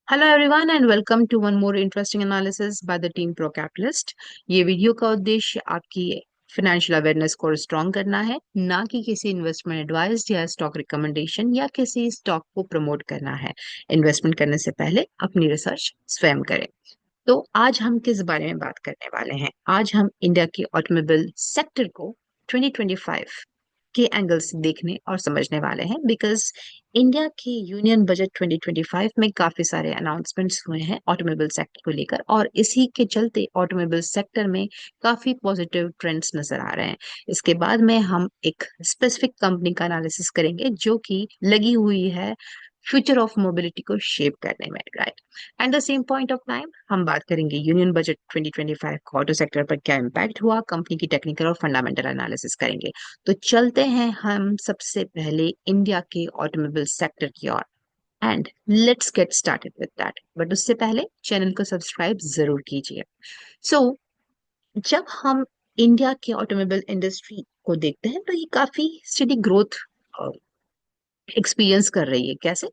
Hello everyone and welcome to one more interesting analysis by the team pro capitalist. ये video का उद्देश्य आपकी financial awareness को strong करना है, ना कि किसी इन्वेस्टमेंट एडवाइस या स्टॉक रिकमेंडेशन या किसी स्टॉक को प्रमोट करना है। इन्वेस्टमेंट करने से पहले अपनी रिसर्च स्वयं करें। तो आज हम किस बारे में बात करने वाले हैं? आज हम इंडिया के ऑटोमोबाइल सेक्टर को 2025 के एंगल से देखने और समझने वाले हैं, बिकॉज इंडिया के यूनियन बजट 2025 में काफी सारे अनाउंसमेंट्स हुए हैं ऑटोमोबाइल सेक्टर को लेकर, और इसी के चलते ऑटोमोबाइल सेक्टर में काफी पॉजिटिव ट्रेंड्स नजर आ रहे हैं। इसके बाद में हम एक स्पेसिफिक कंपनी का एनालिसिस करेंगे जो कि लगी हुई है फ्यूचर ऑफ मोबिलिटी को शेप करने में, right? At the same point of time हम बात करेंगे यूनियन बजट 2025 का ऑटो सेक्टर पर क्या इम्पैक्ट हुआ, कंपनी की टेक्निकल और फंडामेंटल एनालिसिस करेंगे। तो चलते हैं हम सबसे पहले इंडिया के ऑटोमोबाइल सेक्टर की ओर, and let's get started with that. But उससे पहले चैनल को सब्सक्राइब जरूर कीजिए। सो जब हम इंडिया के ऑटोमोबाइल इंडस्ट्री को देखते हैं तो ये काफी स्टेडी ग्रोथ एक्सपीरियंस कर रही है। कैसे?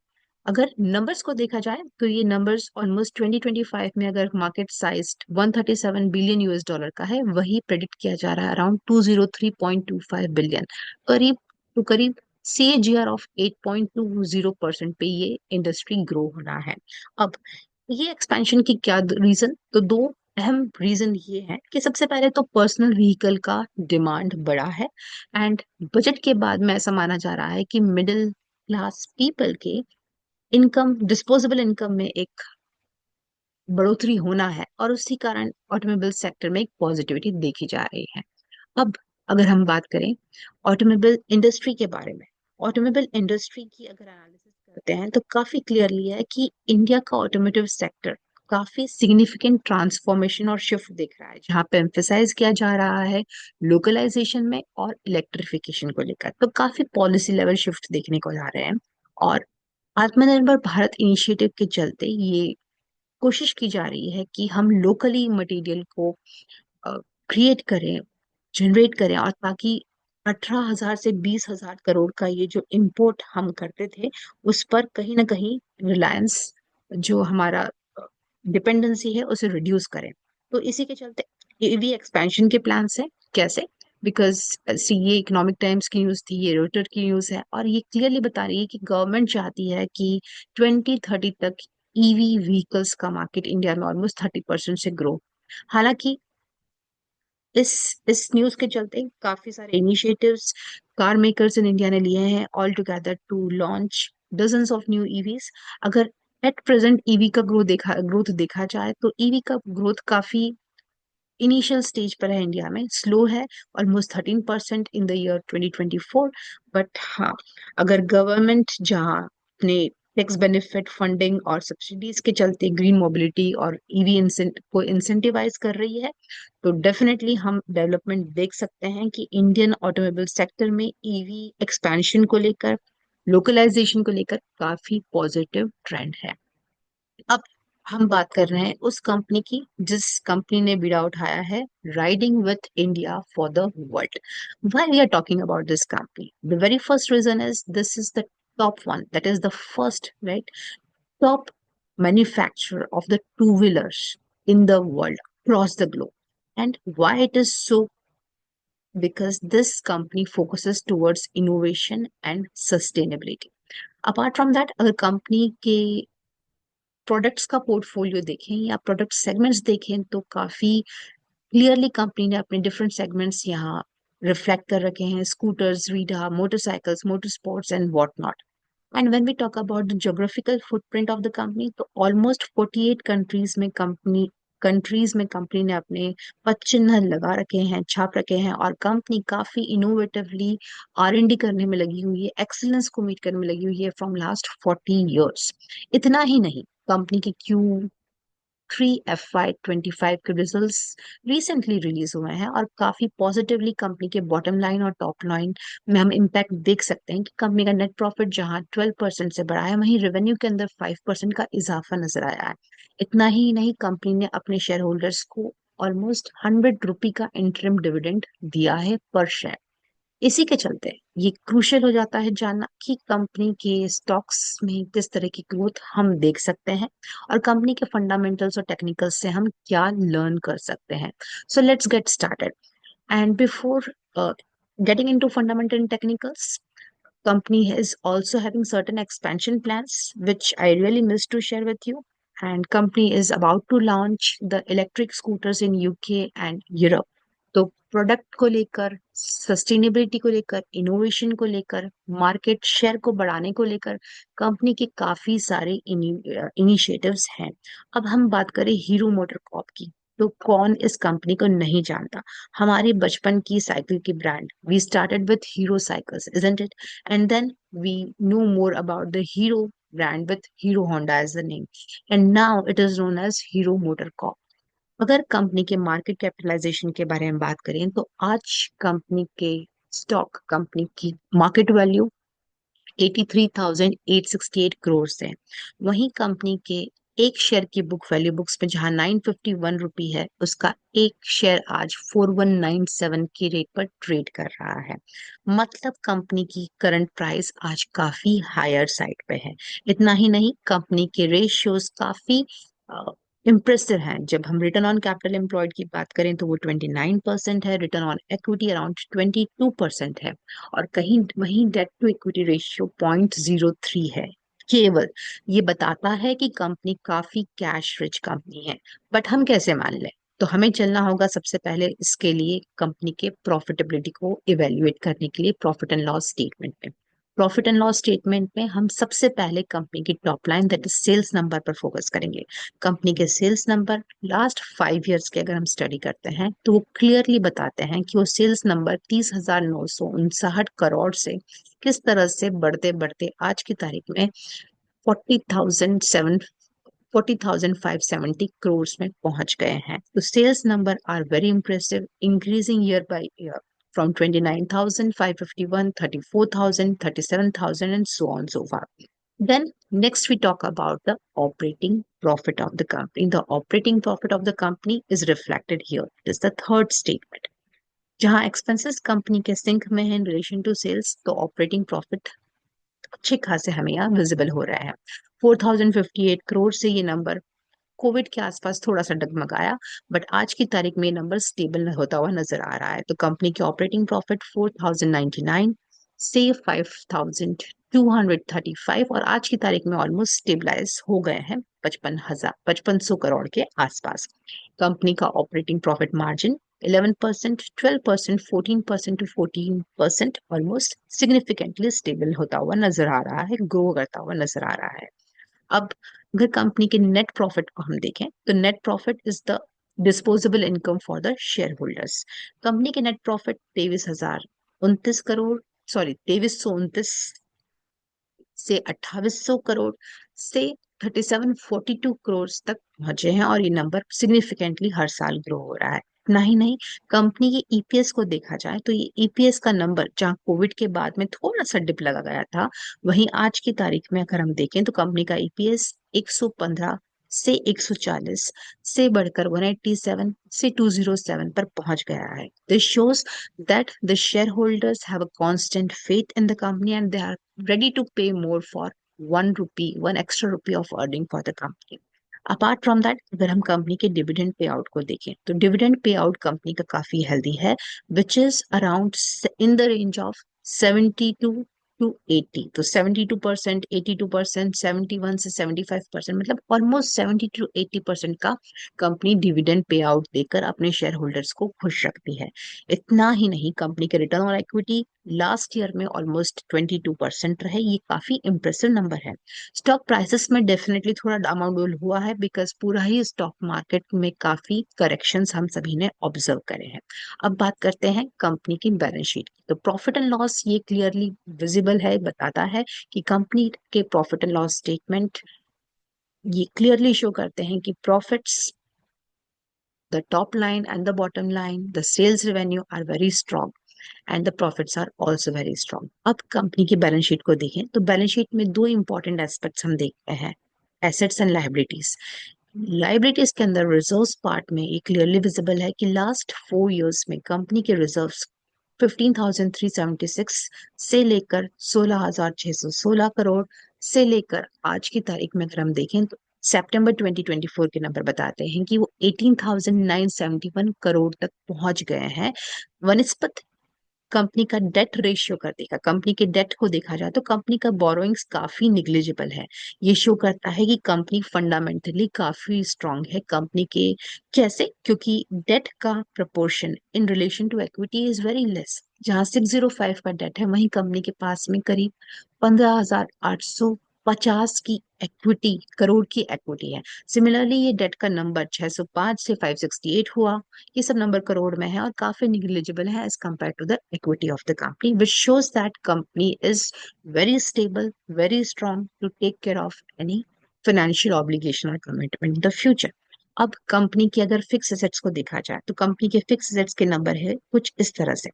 अगर नंबर्स को देखा जाए तो ये नंबर्स ऑलमोस्ट 2025 में अगर market size 137 billion US dollar का है, वही प्रेडिक्ट किया जा रहा है अराउंड 203.25 बिलियन, करीब टू करीब CAGR ऑफ 8.20% पे ये इंडस्ट्री ग्रो होना है। अब ये एक्सपेंशन की क्या रीजन? तो दो अहम रीजन ये है कि सबसे पहले तो पर्सनल व्हीकल का डिमांड बढ़ा है, एंड बजट के बाद में ऐसा माना जा रहा है कि मिडिल क्लास पीपल के इनकम, डिस्पोजेबल इनकम में एक बढ़ोतरी होना है, और उसी कारण ऑटोमोबाइल सेक्टर में एक पॉजिटिविटी देखी जा रही है। अब अगर हम बात करें ऑटोमोबाइल इंडस्ट्री के बारे में, ऑटोमोबाइल इंडस्ट्री की अगर एनालिसिस करते हैं तो काफी क्लियरली है कि इंडिया का ऑटोमोटिव सेक्टर काफी सिग्निफिकेंट ट्रांसफॉर्मेशन और शिफ्ट दिख रहा है, जहाँ पे एम्फेसाइज किया जा रहा है लोकलाइजेशन में और इलेक्ट्रिफिकेशन को लेकर। तो काफी पॉलिसी लेवल शिफ्ट देखने को जा रहे हैं, और आत्मनिर्भर भारत इनिशिएटिव के चलते ये कोशिश की जा रही है कि हम लोकली मटेरियल को क्रिएट करें, जनरेट करें, और ताकि 18,000 से 20,000 करोड़ का ये जो इंपोर्ट हम करते थे, उस पर कहीं ना कहीं रिलायंस, जो हमारा डिपेंडेंसी है, उसे रिड्यूस करें। तो इसी के चलते ईवी एक्सपेंशन के प्लान्स है। कैसे? बिकॉज सी, ये इकोनॉमिक टाइम्स की न्यूज थी, ये रोटर की न्यूज है, और ये क्लियरली बता रही है कि गवर्नमेंट चाहती है कि 2030 तक ईवी व्हीकल्स का मार्केट इंडिया में ऑलमोस्ट 30% से ग्रो। हालांकि इस इस न्यूज के चलते काफी सारे initiatives car makers in India ने लिए हैं all together to launch dozens of new EVs. अगर एट प्रेजेंट ईवी का ग्रोथ देखा जाए तो ईवी का ग्रोथ काफी इनिशियल स्टेज पर है, इंडिया में स्लो है, almost 13% in the year 2024। But हाँ, अगर गवर्नमेंट जहाँ अपने टैक्स बेनिफिट फंडिंग और सब्सिडीज के चलते ग्रीन मोबिलिटी और ईवी को इंसेंटिवाइज कर रही है, तो डेफिनेटली हम डेवलपमेंट देख सकते हैं कि इंडियन ऑटोमोबाइल सेक्टर में ईवी एक्सपेंशन को लेकर, लोकलाइजेशन को लेकर काफी पॉजिटिव ट्रेंड है। अब हम बात कर रहे हैं उस कंपनी की जिस कंपनी ने बीड़ा उठाया है riding with India for the world. Why we are talking about this company? The very first reason is this is the top one, that is the first, right, top manufacturer of the two-wheelers in the world across the globe. And why it is so? Because this company focuses towards innovation and sustainability. Apart from that, अगर company के products का portfolio देखें या product segments देखें तो काफी clearly company ने अपने डिफरेंट सेगमेंट्स यहाँ रिफ्लेक्ट कर रखे हैं: स्कूटर्स, रीडा, motorcycles, motor sports and what not. And when we talk about the geographical footprint of the company, तो ऑलमोस्ट 48 कंट्रीज में कंपनी ने अपने पद चिन्ह लगा रखे हैं, छाप रखे हैं, और कंपनी काफी इनोवेटिवली R&D करने में लगी हुई है, एक्सीलेंस को मीट करने में लगी हुई है फ्रॉम लास्ट 40 years। इतना ही नहीं, कंपनी के Q3 FY25 के रिजल्ट्स रिसेंटली रिलीज हुए हैं, और काफी पॉजिटिवली कंपनी के बॉटम लाइन और टॉप लाइन में हम इम्पैक्ट देख सकते हैं कि कंपनी का नेट प्रॉफिट जहां 12% से बढ़ा है, वहीं रेवेन्यू के अंदर 5% का इजाफा नजर आया है। इतना ही नहीं, कंपनी ने अपने शेयर होल्डर्स को ऑलमोस्ट 100 रुपी का इंटरिम डिविडेंड दिया है पर शेयर। इसी के चलते ये क्रूशियल हो जाता है जानना कि कंपनी के स्टॉक्स में किस तरह की ग्रोथ हम देख सकते हैं और कंपनी के फंडामेंटल्स और टेक्निकल्स से हम क्या लर्न कर सकते हैं. So let's get started. And before getting into fundamental and technicals, company is also having certain expansion plans, which I really missed to share with you. And company is about to launch the electric scooters in UK and Europe. तो product को लेकर, sustainability को लेकर, innovation को लेकर, market share को बढ़ाने को लेकर कंपनी के काफी सारे इनिशिएटिव्स हैं. अब हम बात करें हीरो मोटर कॉर्प की, तो कौन इस कंपनी को नहीं जानता. हमारी बचपन की साइकिल की brand, we started with Hero cycles, isn't it? And then we know more about the Hero brand with Hero Honda as the name, and now it is known as Hero MotoCorp. अगर company के market capitalisation के बारे में बात करें तो आज company के स्टॉक, कंपनी की मार्केट वैल्यू 83,868 करोड़ है. वहीं कंपनी के एक शेयर की बुक वैल्यू बुक्स में जहां 951 रुपी है, उसका एक शेयर आज 4197 के रेट पर ट्रेड कर रहा है. मतलब कंपनी की करंट प्राइस आज काफी हायर साइड पे है. इतना ही नहीं, कंपनी के रेशियोज काफी इम्प्रेसिव हैं. जब हम रिटर्न ऑन कैपिटल एम्प्लॉयड की बात करें तो वो 29% है, रिटर्न ऑन इक्विटी अराउंड 22% है, और कहीं वहीं डेट टू इक्विटी रेशियो 0.03 है. केवल ये बताता है कि कंपनी काफी कैश रिच कंपनी है. बट हम कैसे मान लें? तो हमें चलना होगा सबसे पहले इसके लिए कंपनी के प्रॉफिटेबिलिटी को इवेल्युएट करने के लिए प्रॉफिट एंड लॉस स्टेटमेंट में. प्रॉफिट एंड लॉस स्टेटमेंट में हम सबसे पहले कंपनी की top line, that is sales number पर फोकस करेंगे. कंपनी के सेल्स नंबर लास्ट 5 ईयर्स के अगर हम स्टडी करते हैं तो वो क्लियरली बताते हैं कि वो सेल्स नंबर 30,959 करोड़ से किस तरह से बढ़ते बढ़ते आज की तारीख में 40,570 में पहुंच गए हैं. तो sales number are very impressive, increasing year by year from 29,551, 34,000, 37,000, and so on so far. Then next we talk about the operating profit of the company. The operating profit of the company is reflected here. It is the third statement. जहां expenses company के sink में है इन relation to sales, तो operating profit अच्छे खासे हमें यहाँ visible हो रहा है. 4,058 करोड़ से ये नंबर कोविड के आसपास थोड़ा सा डगमगाया, बट आज की तारीख में ये नंबर स्टेबल होता हुआ नजर आ रहा है. तो कंपनी की ऑपरेटिंग प्रॉफिट 4,099 से 5,235, और आज की तारीख में ऑलमोस्ट स्टेबलाइज हो गए हैं 55,000 5500 करोड़ के आसपास. कंपनी का operating profit margin 11%, 12%, 14% to 14% almost significantly stable होता हुआ नजर आ रहा है, ग्रो करता हुआ नजर आ रहा है. अब अगर कंपनी के नेट प्रॉफिट को हम देखें तो net profit is the disposable income for the share holders. Company के नेट प्रॉफिट 23,029 करोड़, सॉरी 2329 से 2800 करोड़ से 3742 करोड़ तक पहुंचे हैं, और ये नंबर सिग्निफिकेंटली हर साल ग्रो हो रहा है. इतना ही नहीं, कंपनी के ईपीएस को देखा जाए तो ये ईपीएस का नंबर जहां कोविड के बाद में थोड़ा सा डिप लगा गया था, वहीं आज की तारीख में अगर हम देखें तो कंपनी का ईपीएस 115 से 140 से बढ़कर 187 से 207 पर पहुंच गया है. This shows that the shareholders have a constant faith in the company and they are ready to pay more for 1 rupee, 1 extra rupee of earning for the company. Apart from that, अगर हम company के dividend pay out को देखें तो dividend pay out company का काफी healthy है, which is around in the range of 72 to 80. तो 72%, 82%, 71 से 75%, मतलब ऑलमोस्ट 70 to 80% का कंपनी डिविडेंड पे आउट देकर अपने शेयर होल्डर्स को खुश रखती है. इतना ही नहीं, कंपनी के return on equity last year में ऑलमोस्ट 22% रहे. ये काफी इंप्रेसिव नंबर है. स्टॉक प्राइसेस में डेफिनेटली थोड़ा डामाडोल हुआ है, बिकॉज पूरा ही स्टॉक मार्केट में काफी करेक्शंस हम सभी ने ऑब्जर्व करे हैं. अब बात करते हैं कंपनी की बैलेंस शीट की. तो प्रॉफिट एंड लॉस ये क्लियरली विजिबल है, बताता है कि कंपनी के प्रॉफिट एंड लॉस स्टेटमेंट ये क्लियरली शो करते हैं कि profits, the top line and the bottom line, the sales revenue are very strong and the profits are also very strong. अब कंपनी की बैलेंस शीट को देखें तो बैलेंस शीट में दो इंपॉर्टेंट एस्पेक्ट्स हम देखते हैं, एसेट्स एंड लाइबिलिटीज. लाइबिलिटीज के अंदर रिजर्व्स पार्ट में ये क्लियरली विजिबल है कि लास्ट 4 इयर्स में कंपनी के रिजर्व्स 15,376 से लेकर 16,616 करोड़ से लेकर आज की तारीख में अगर हम देखें तो सितंबर 2024 के नंबर बताते हैं कि वो 18,971 करोड़ तक पहुंच गए हैं। वनस्पत कंपनी का डेट रेशियो कर देगा, कंपनी के डेट को देखा जाए तो कंपनी का बोरोइंग्स काफी निग्लिजिबल है। ये शो करता है कि कंपनी फंडामेंटली काफी स्ट्रांग है। कंपनी के कैसे, क्योंकि डेट का proportion in relation to equity is very less. जहां 605 का डेट है वहीं कंपनी के पास में करीब 15,850 की इक्विटी, करोड़ की इक्विटी है। सिमिलरली ये डेट का नंबर 605 से 568 हुआ, ये सब नंबर करोड़ में है और काफी निग्लिजिबल है as compare to the equity of the company, which shows that company is very stable, very strong to take care of any financial obligation और कमिटमेंट इन द फ्यूचर। अब कंपनी की अगर fix assets को देखा जाए तो company के fix assets के नंबर है कुछ इस तरह से।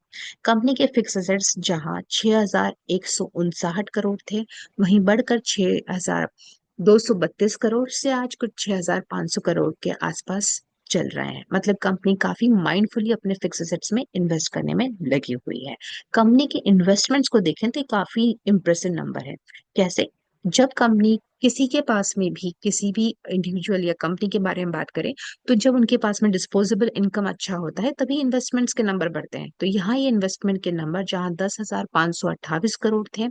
कंपनी के फिक्स एसेट्स जहां 6,159 करोड़ थे, वहीं बढ़कर 6,232 करोड़ से आज कुछ 6,500 करोड़ के आसपास चल रहे हैं। मतलब कंपनी काफी माइंडफुली अपने फिक्स एसेट्स में इन्वेस्ट करने में लगी हुई है। कंपनी के इन्वेस्टमेंट्स को देखें तो ये काफी इंप्रेसिव नंबर है। कैसे? जब कंपनी किसी के पास में भी, किसी भी इंडिविजुअल या कंपनी के बारे में बात करें, तो जब उनके पास में डिस्पोजेबल इनकम अच्छा होता है तभी इन्वेस्टमेंट्स के नंबर बढ़ते हैं। तो यहाँ ये इन्वेस्टमेंट के नंबर जहाँ 10,528 करोड़ थे,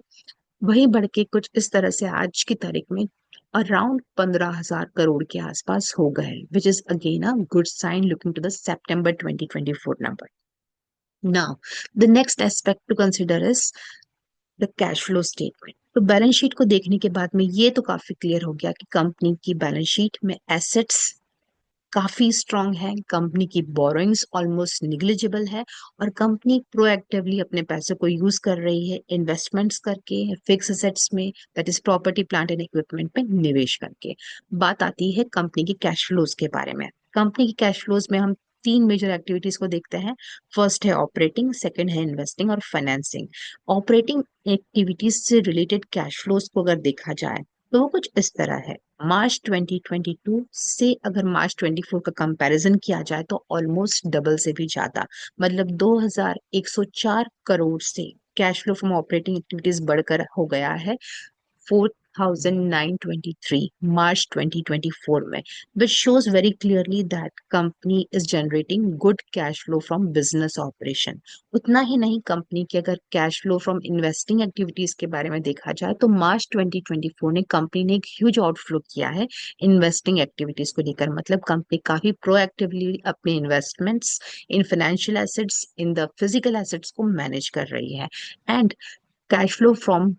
वही बढ़ के कुछ इस तरह से आज की तारीख में अराउंड 15,000 करोड़ के आसपास हो गए, which is again a good sign looking to the September 2024 number. Now the next aspect to consider is the cash flow statement. तो बैलेंस शीट को देखने के बाद में ये तो काफी क्लियर हो गया कि कंपनी की बैलेंस शीट में एसेट्स काफी स्ट्रांग है, कंपनी की बोरोइंग्स ऑलमोस्ट निग्लिजिबल है और कंपनी प्रोएक्टिवली अपने पैसे को यूज कर रही है इन्वेस्टमेंट्स करके, फिक्स एसेट्स में, that is property plant and equipment में निवेश करके। बात आती है कंपनी के कैश फ्लोज के बारे में। कंपनी के कैश फ्लोज में हम तीन मेजर एक्टिविटीज को देखते हैं। फर्स्ट है ऑपरेटिंग, सेकंड है इन्वेस्टिंग और फाइनेंसिंग। ऑपरेटिंग एक्टिविटीज से रिलेटेड कैश फ्लोज को अगर देखा जाए तो वो कुछ इस तरह है। मार्च 2022 से अगर मार्च 24 का कंपैरिजन किया जाए तो ऑलमोस्ट डबल से भी ज्यादा, मतलब 2,104 करोड़ से cash flow from operating activities बढ़कर हो गया है 4,923 March 2024 में, which shows very clearly that company is generating good cash flow from business operation। उतना ही नहीं, कंपनी के अगर cash flow from investing activities के बारे में देखा जाए तो मार्च 2024 ने कंपनी ने एक ह्यूज आउटफ्लो किया है इन्वेस्टिंग एक्टिविटीज को लेकर। मतलब कंपनी काफी प्रोएक्टिवली अपने investments in financial assets, in the physical assets को मैनेज कर रही है। And cash flow from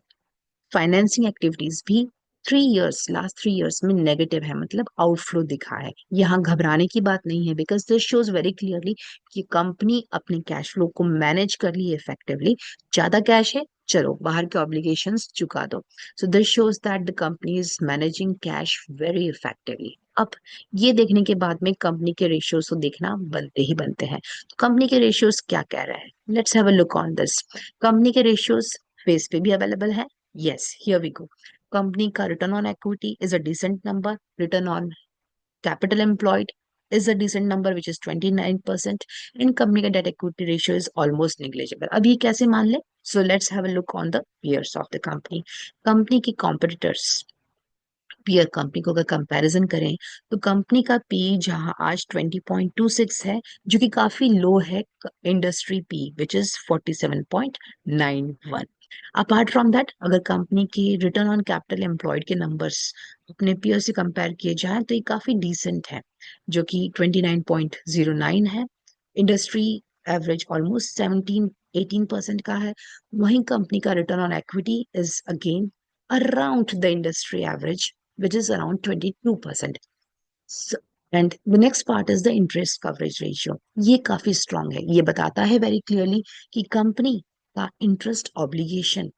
financing activities भी 3 इयर्स, लास्ट 3 इयर्स में नेगेटिव है, मतलब आउटफ्लो दिखा है। यहाँ घबराने की बात नहीं है, because this shows very clearly कि कंपनी अपने कैश फ्लो को मैनेज कर रही है इफेक्टिवली। ज्यादा कैश है, चलो बाहर के ऑब्लिगेशंस चुका दो। So this shows that the company is managing cash very effectively. अब ये देखने के बाद में कंपनी के रेशियोज को देखना बनते ही बनते हैं। तो कंपनी के रेशियोज क्या कह रहे हैं, let's have a look on this. Company के रेशियोज फेस पे भी अवेलेबल है। Yes, here we go. Company का return on equity is a decent number. Return on capital employed is a decent number, which is 29%. And company का debt equity ratio is almost negligible. अब ये कैसे मान ले? So let's have a look on the peers of the company. Company की competitors, peer company को अगर comparison करें तो कंपनी का पी जहां आज 20.26 है, जो कि काफी लो है industry P which is 47.91। Apart from that, अगर कंपनी की रिटर्न ऑन कैपिटल एम्प्लॉयड के नंबर्स अपने पीयर से कंपेयर किए जाए तो ये काफी डिसेंट है, जो कि 29.09 है। इंडस्ट्री एवरेज ऑलमोस्ट 17-18% का है। वहीं कंपनी का return on equity is again around the industry average, which is around 22%. So, and the next part is the interest coverage ratio. ये काफी strong है, ये बताता है very clearly कि कंपनी का इंटरेस्ट ऑब्लिगेशन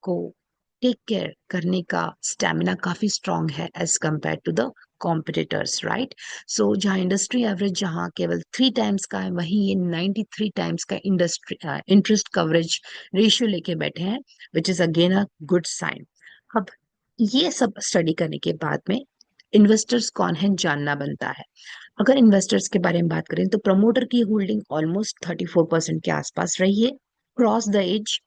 को टेक केयर करने का स्टेमिना काफी स्ट्रांग है as compare to the competitors, right. So जहाँ इंडस्ट्री एवरेज जहाँ केवल 3 टाइम्स का है, वहीं ये 93 टाइम्स का इंडस्ट्री इंटरेस्ट कवरेज रेशियो लेके बैठे हैं, which is again a good sign. अब ये सब स्टडी करने के बाद में इन्वेस्टर्स कौन है जानना बनता है। अगर इन्वेस्टर्स के बारे में बात करें तो प्रमोटर की होल्डिंग ऑलमोस्ट 34% के आसपास रही है क्रॉस द एज,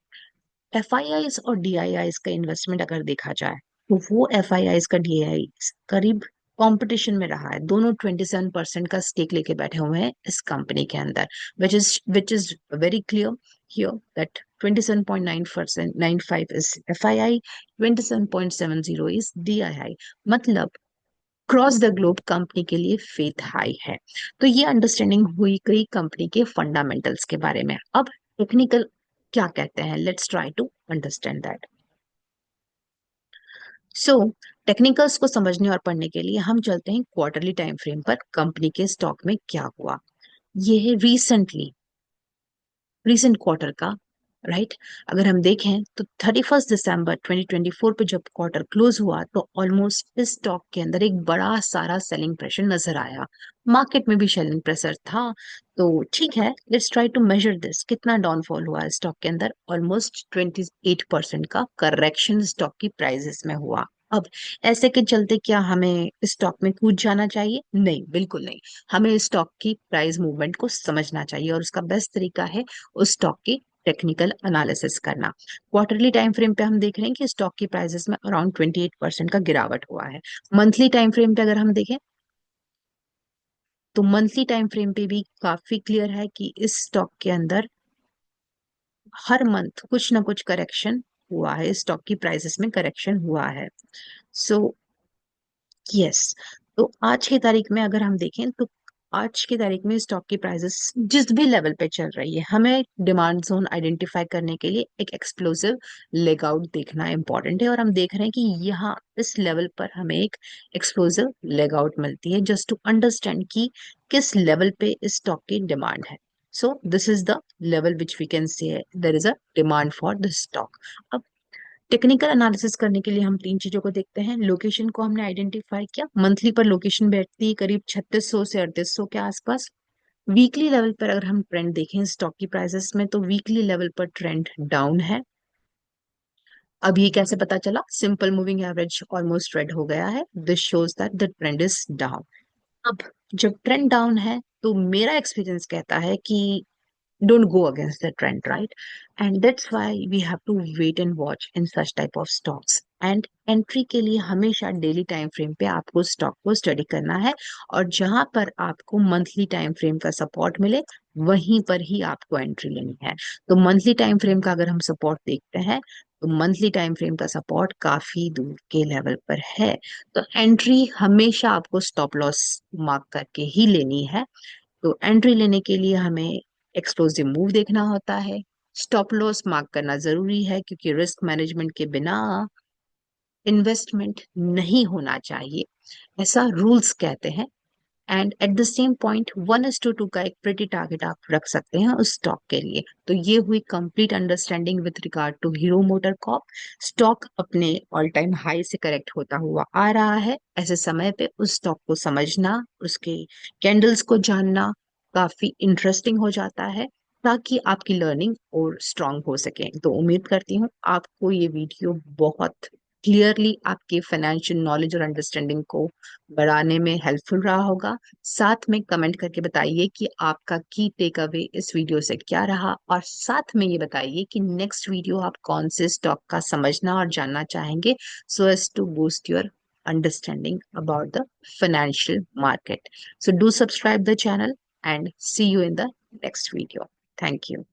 एफआईआईस और डीआईआईस का इन्वेस्टमेंट अगर देखा जाए तो वो एफआईआईस का डीआईआई करीब कंपटीशन में रहा है, दोनों 27% का स्टेक लेके बैठे हुए हैं इस कंपनी के अंदर, which is very clear here that 27.9% 95 इज एफआईआई, 27.70 इज डीआईआई, मतलब क्रॉस द ग्लोब कंपनी के लिए फेथ हाई है। तो ये अंडरस्टैंडिंग हुई कई कंपनी के फंडामेंटल्स के बारे में। अब टेक्निकल क्या कहते हैं, let's try to understand that. So technicals को समझने और पढ़ने के लिए हम चलते हैं क्वार्टरली टाइम फ्रेम पर, कंपनी के स्टॉक में क्या हुआ। ये है रीसेंट क्वार्टर का, राइट। अगर हम देखें तो 31 दिसंबर 2024 पे जब क्वार्टर क्लोज हुआ तो ऑलमोस्ट इस स्टॉक के अंदर एक बड़ा सारा सेलिंग प्रेशर नजर आया, मार्केट में भी सेलिंग प्रेशर था। तो ठीक है, let's try to measure this, कितना डाउनफॉल हुआ स्टॉक के अंदर, ऑलमोस्ट 28% का करेक्शन स्टॉक की प्राइसेस में हुआ। अब ऐसे के चलते क्या हमें स्टॉक में कूद जाना चाहिए? नहीं, बिल्कुल नहीं। हमें स्टॉक की प्राइस मूवमेंट को समझना चाहिए और उसका बेस्ट तरीका है उस स्टॉक की टेक्निकल एनालिसिस करना। क्वार्टरली टाइम फ्रेम पे हम देख रहे हैं कि स्टॉक की प्राइसेस में अराउंड 28% का गिरावट हुआ है। मंथली टाइम फ्रेम पे अगर हम देखें तो मंथली टाइम फ्रेम पे भी काफी क्लियर है कि इस स्टॉक के अंदर हर मंथ कुछ ना कुछ करेक्शन हुआ है, स्टॉक की प्राइसेस में करेक्शन हुआ है। सो यस, तो आज की तारीख में अगर हम देखें तो आज की तारीख में स्टॉक की प्राइसेस जिस भी लेवल पे चल रही है, हमें डिमांड जोन आइडेंटिफाई करने के लिए एक एक्सप्लोसिव लेग आउट देखना इंपॉर्टेंट है। और हम देख रहे हैं कि यहाँ इस लेवल पर हमें एक एक्सप्लोसिव लेग आउट मिलती है, जस्ट टू अंडरस्टैंड कि किस लेवल पे इस स्टॉक की डिमांड है। So this is the level which we can say there is a demand for this stock. अब टेक्निकल एनालिसिस करने के लिए हम तीन चीजों को देखते हैं। लोकेशन को हमने आइडेंटिफाई किया, मंथली पर लोकेशन बैठती है करीब 3600 से 3800 के आसपास। वीकली लेवल पर अगर हम ट्रेंड देखें स्टॉक की प्राइसेस में तो वीकली लेवल पर ट्रेंड डाउन है। अब ये कैसे पता चला? Simple moving average almost red हो गया है, this shows that the trend is down. अब जब ट्रेंड डाउन है तो मेरा एक्सपीरियंस कहता है कि don't go against the trend, right? And that's why we have to wait and watch in such type of stocks. And entry के लिए हमेशा डेली टाइम फ्रेम पे आपको स्टॉक को स्टडी करना है, और जहां पर आपको मंथली टाइम फ्रेम का सपोर्ट मिले वहीं पर ही आपको एंट्री लेनी है। तो मंथली टाइम फ्रेम का अगर हम सपोर्ट देखते हैं तो मंथली टाइम फ्रेम का सपोर्ट काफी दूर के लेवल पर है, तो एंट्री हमेशा आपको स्टॉप लॉस मार्क करके ही लेनी है। तो एंट्री लेने के लिए हमें एक्सप्लोसिव मूव देखना होता है, स्टॉप लॉस मार्क करना जरूरी है, क्योंकि रिस्क मैनेजमेंट के बिना इन्वेस्टमेंट नहीं होना चाहिए, ऐसा रूल्स कहते हैं। And at the same point 1:2 का एक प्रिटी टारगेट आप रख सकते हैं उस स्टॉक के लिए। तो ये हुई complete understanding with regard to Hero motor corp. Stock अपने ऑल टाइम हाई से करेक्ट होता हुआ आ रहा है, ऐसे समय पे उस स्टॉक को समझना, उसके कैंडल्स को जानना काफी इंटरेस्टिंग हो जाता है, ताकि आपकी लर्निंग और स्ट्रांग हो सके। तो उम्मीद करती हूँ आपको ये वीडियो बहुत क्लियरली आपके फाइनेंशियल नॉलेज और अंडरस्टैंडिंग को बढ़ाने में हेल्पफुल रहा होगा। साथ में कमेंट करके बताइए कि आपका की टेक अवे इस वीडियो से क्या रहा, और साथ में ये बताइए कि नेक्स्ट वीडियो आप कौन से स्टॉक का समझना और जानना चाहेंगे, so as to boost your understanding about the financial market. So do subscribe the channel and see you in the next video. Thank you.